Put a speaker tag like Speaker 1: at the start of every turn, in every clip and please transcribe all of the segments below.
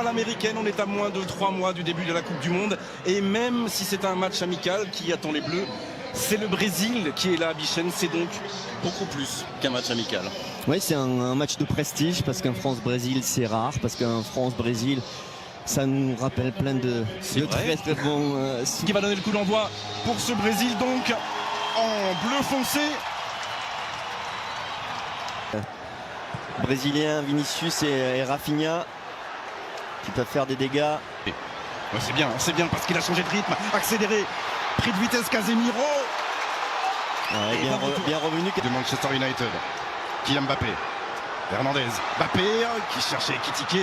Speaker 1: L'américaine, on est à moins de 3 mois du début de la Coupe du Monde et même si c'est un match amical qui attend les Bleus, c'est le Brésil qui est là à Bichenne, c'est donc beaucoup plus qu'un match amical.
Speaker 2: Oui, c'est un match de prestige parce qu'un France-Brésil c'est rare, parce qu'un France-Brésil ça nous rappelle plein de très bons...
Speaker 1: Qui va donner le coup d'envoi pour ce Brésil donc en bleu foncé.
Speaker 2: Brésilien, Vinicius et Rafinha qui peuvent faire des dégâts.
Speaker 1: Ouais, c'est bien parce qu'il a changé de rythme, accéléré, pris de vitesse Casemiro.
Speaker 2: Ouais, bien revenu
Speaker 1: de Manchester United. Kylian Mbappé, Hernandez, Mbappé qui cherchait Ekitike.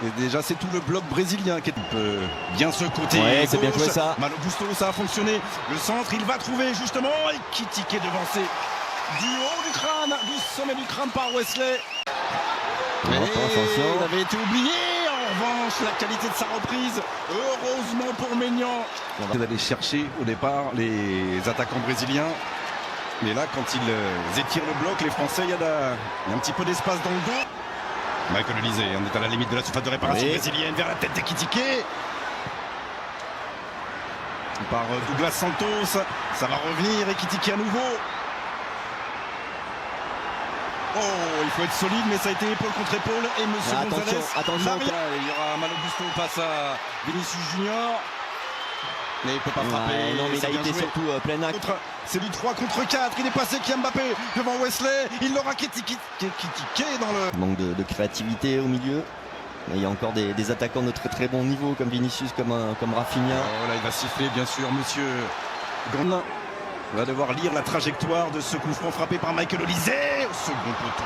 Speaker 1: Et déjà c'est tout le bloc brésilien qui peut bien se côté.
Speaker 2: Ouais, c'est bien joué ça.
Speaker 1: Malo Gusto, ça a fonctionné. Le centre, il va trouver justement Ekitike devancé du haut du crâne, du sommet du crâne par Wesley. Il avait été oublié. En revanche, la qualité de sa reprise, heureusement pour Maignan. On va aller chercher au départ les attaquants brésiliens. Mais là, quand ils étirent le bloc, les Français, il y a un petit peu d'espace dans le dos. Michael Olise, on est à la limite de la surface de réparation brésilienne vers la tête d'Ekitike. Par Douglas Santos, ça va revenir, Ekitike à nouveau. Oh, il faut être solide, mais ça a été épaule contre épaule. Et Monsieur Gonzalez,
Speaker 2: attention.
Speaker 1: Il y aura Malo Gusto face à Vinicius Junior. Mais il ne peut pas frapper.
Speaker 2: Non, mais il a été surtout plein acte.
Speaker 1: C'est du 3 contre 4. Il est passé Kylian Mbappé devant Wesley. Il l'aura Ekitike dans le...
Speaker 2: Manque de créativité au milieu. Il y a encore des attaquants de très bon niveau comme Vinicius, comme Rafinha.
Speaker 1: Oh là, il va siffler bien sûr Monsieur Grandin. On va devoir lire la trajectoire de ce coup franc frappé par Michael Olise au second poteau.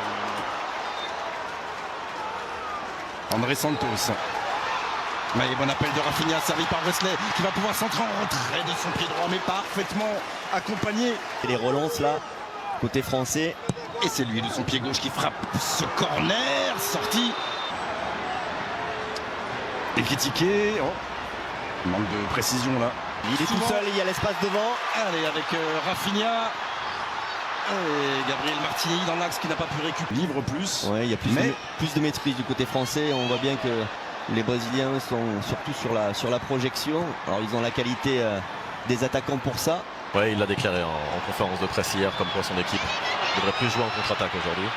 Speaker 1: André Santos. Mais bon appel de Rafinha servi par Wesley qui va pouvoir centrer en retrait de son pied droit mais parfaitement accompagné.
Speaker 2: Et les relances là, côté français.
Speaker 1: Et c'est lui de son pied gauche qui frappe ce corner sorti. Ekitike. Oh. Manque de précision là.
Speaker 2: Il est tout seul, il y a l'espace devant.
Speaker 1: Allez, avec Rafinha et Gabriel Martinelli dans l'axe qui n'a pas pu récupérer. Livre plus.
Speaker 2: Ouais, il y a plus de maîtrise du côté français. On voit bien que les Brésiliens sont surtout sur la projection. Alors ils ont la qualité des attaquants pour ça.
Speaker 3: Ouais, il l'a déclaré en conférence de presse hier, comme quoi son équipe ne devrait plus jouer en contre-attaque aujourd'hui.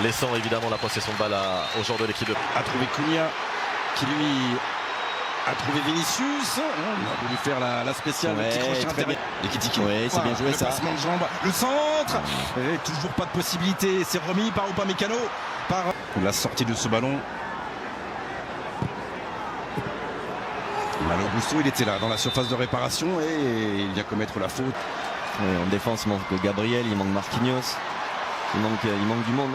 Speaker 3: Laissant évidemment la possession de balle aux joueurs de l'équipe.
Speaker 1: A trouvé Cunha qui lui a trouvé Vinicius. On a voulu faire la spéciale, le petit crochet intérieur. Ekitike.
Speaker 2: Ouais, c'est bien joué ça.
Speaker 1: Le placement de jambe, le centre. Et toujours pas de possibilité. C'est remis par Upamecano. Par la sortie de ce ballon. Malo Gusto, il était là dans la surface de réparation et il vient commettre la faute.
Speaker 2: Ouais, en défense, il manque Gabriel, il manque Marquinhos. Il manque du monde.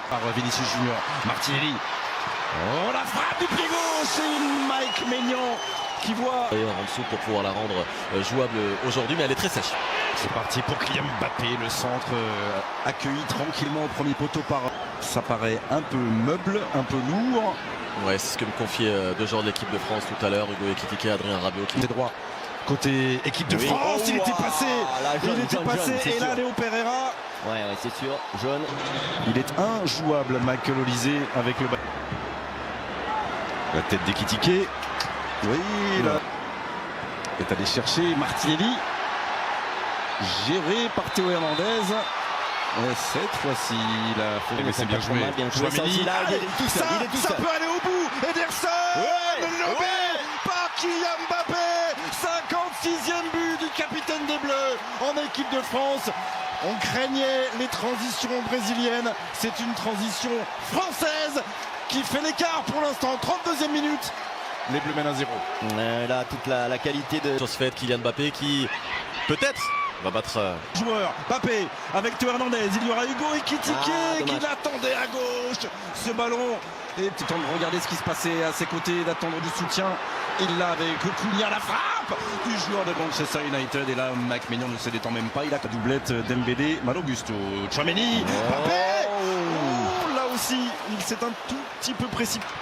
Speaker 1: Par Vinicius Junior, Martinelli. Oh, la frappe du pied gauche et Mike Maignan qui voit.
Speaker 3: D'ailleurs en dessous pour pouvoir la rendre jouable aujourd'hui, mais elle est très sèche.
Speaker 1: C'est parti pour Kylian Mbappé, le centre accueilli tranquillement au premier poteau par... Ça paraît un peu meuble, un peu lourd.
Speaker 3: Ouais, c'est ce que me confiait deux joueurs de l'équipe de France tout à l'heure, Hugo Ekitike et Adrien Rabiot.
Speaker 1: Côté droit, côté équipe de France, il était passé. Et là, Léo Pereira.
Speaker 2: Ouais, c'est sûr, jaune.
Speaker 1: Il est injouable, Michael Olise, avec le ballon. La tête d'Ekitike. Oui, là. Il est allé chercher Martinelli. Géré par Théo Hernandez. Et cette fois-ci, la faute.
Speaker 2: Mais c'est bien joué.
Speaker 1: Ça peut aller au bout. Ederson lobé par Kylian Mbappé. 56e but du capitaine des Bleus en équipe de France. On craignait les transitions brésiliennes. C'est une transition française qui fait l'écart pour l'instant. 32e minute. Les Bleus mènent à 0.
Speaker 2: Là, toute la qualité de...
Speaker 3: Chose faite, Kylian Mbappé qui, peut-être, va battre...
Speaker 1: Joueur, Mbappé, avec Théo Hernandez. Il y aura Hugo Ekitike qui l'attendait à gauche. Ce ballon. Et temps de regarder ce qui se passait à ses côtés, d'attendre du soutien. Il l'a avec Cunha, la frappe du joueur de Manchester United. Et là, Mike Maignan ne se détend même pas. Il a la doublette Dembélé, Malo Gusto, Tchouaméni, Mbappé. Oh, là aussi, il s'est un tout petit peu précipité.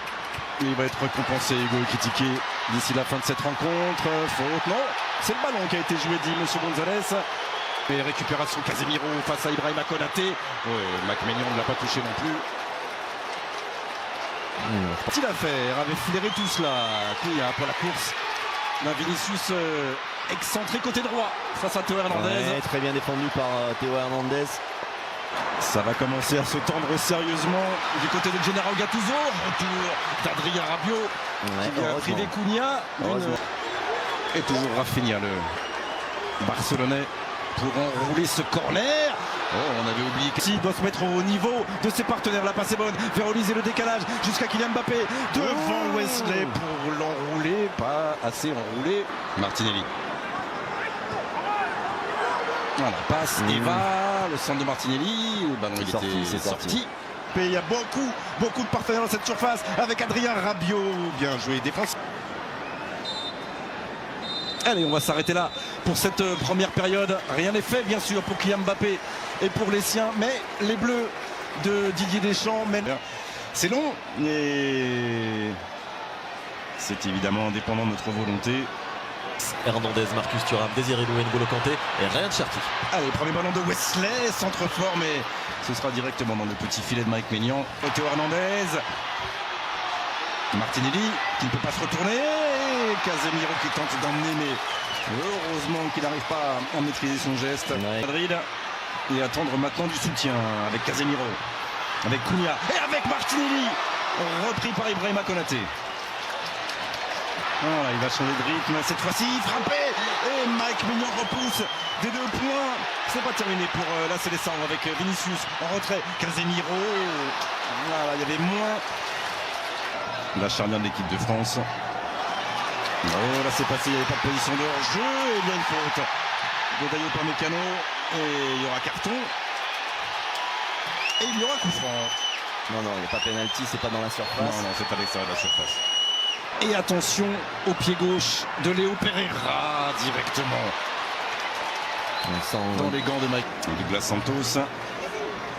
Speaker 1: Il va être récompensé, Hugo Ekitike, d'ici la fin de cette rencontre. Faute, non, c'est le ballon qui a été joué, dit Monsieur Gonzalez. Et récupération Casemiro face à Ibrahima Konaté. Ouais, Mike Maignan ne l'a pas touché non plus. Petite affaire, avait flairé tout cela. Cunha pour la course. Là, Vinicius excentré côté droit face à Théo Hernandez.
Speaker 2: Ouais, très bien défendu par Théo Hernandez.
Speaker 1: Ça va commencer à se tendre sérieusement du côté de Gennaro Gattuso. Retour d'Adrien Rabiot qui vient priver Cunha. Et toujours Rafinha, le Barcelonais, pour enrouler ce corner. Oh, on avait oublié qu'il doit se mettre au niveau de ses partenaires. La passe est bonne. Faire réaliser le décalage jusqu'à Kylian Mbappé devant Wesley pour l'enrouler. Pas assez enroulé. Martinelli. Voilà, passe et va. Le centre de Martinelli. Le ballon il était sorti. Et il y a beaucoup de partenaires dans cette surface avec Adrien Rabiot. Bien joué, défense. Allez, on va s'arrêter là pour cette première période. Rien n'est fait, bien sûr, pour Kylian Mbappé et pour les siens. Mais les Bleus de Didier Deschamps mènent. C'est long, mais c'est évidemment dépendant de notre volonté.
Speaker 3: Hernandez, Marcus Thuram, Désiré Doué, N'Golo Kanté et Ryan Cherki.
Speaker 1: Allez, premier ballon de Wesley, centre fort, mais ce sera directement dans le petit filet de Mike Maignan. Théo Hernandez. Martinelli qui ne peut pas se retourner. Casemiro qui tente d'emmener, mais heureusement qu'il n'arrive pas à maîtriser son geste. Madrid et attendre maintenant du soutien avec Casemiro, avec Cunha et avec Martinelli, repris par Ibrahima Konaté. Voilà, il va changer de rythme cette fois-ci, frappé et Mike Maignan repousse des 2 points. C'est pas terminé pour la Célestin avec Vinicius en retrait. Casemiro, voilà, il y avait moins. La charnière de l'équipe de France. Oh, là c'est passé, il n'y avait pas de position de hors-jeu. Et il y a une faute de Dayo Upamecano. Et il y aura carton. Et il y aura coup franc.
Speaker 2: Non, il n'y a pas pénalty, c'est pas dans la surface.
Speaker 1: Non, c'est à l'extérieur de la surface. Et attention au pied gauche de Léo Pereira directement.
Speaker 2: On sent
Speaker 1: dans les gants de Mike. Douglas Santos.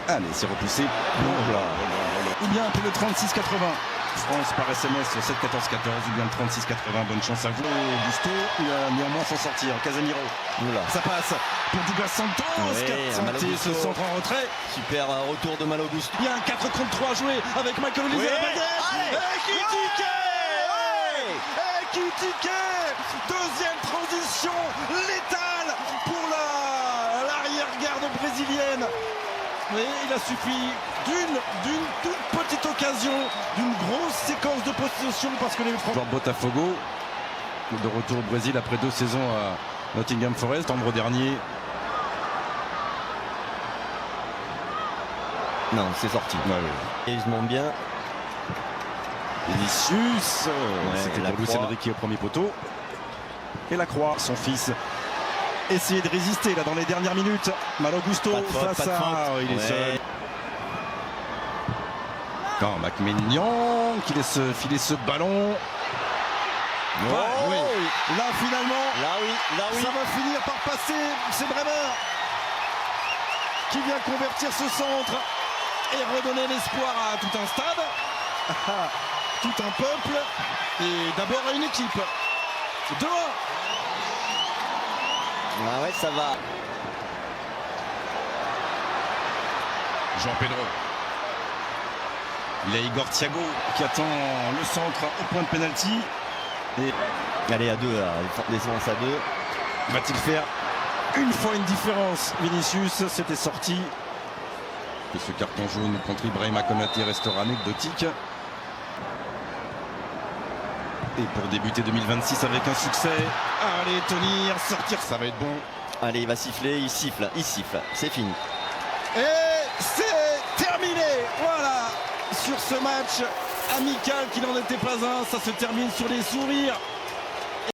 Speaker 1: Allez, c'est repoussé. Ou bien pour le 36-80. France par SMS sur 7 14 14 ou bien 36 80. Bonne chance à vous. Gusto, il va néanmoins s'en sortir. Casemiro. Oula. Ça passe pour Douglas Santos qui a tenté ce centre en retrait.
Speaker 2: Super retour de Malo Gusto.
Speaker 1: Il y a un 4 contre 3 joué avec Michael Olise à la baguette. Et Kitike. Deuxième transition létale pour l'arrière-garde brésilienne. Mais il a suffi d'une toute petite occasion, d'une grosse séquence de possession parce que les Français. Botafogo, de retour au Brésil après 2 saisons à Nottingham Forest, septembre dernier.
Speaker 2: Non, c'est sorti. Et ils se montent bien.
Speaker 1: Vinicius, c'était pour Luis Enrique au premier poteau. Et la croix, son fils. Essayer de résister là dans les dernières minutes. Malo Gusto face à. Il est seul. Quand Mike Maignan qui laisse filer ce ballon. Oui. Là finalement, ça va finir par passer. C'est Bremer qui vient convertir ce centre et redonner l'espoir à tout un stade, tout un peuple et d'abord à une équipe. 2-1.
Speaker 2: Ah ouais, ça va.
Speaker 1: Jean Pedro. Il y a Igor Thiago qui attend le centre au point de pénalty. Et
Speaker 2: allez à 2, défense à 2.
Speaker 1: Va-t-il faire une fois une différence? Vinicius, c'était sorti. Et ce carton jaune contre Ibrahima Konaté restera anecdotique. Et pour débuter 2026 avec un succès, allez tenir, sortir, ça va être bon.
Speaker 2: Allez, il va siffler, il siffle, c'est fini.
Speaker 1: Et c'est terminé, voilà, sur ce match amical qui n'en était pas un, ça se termine sur les sourires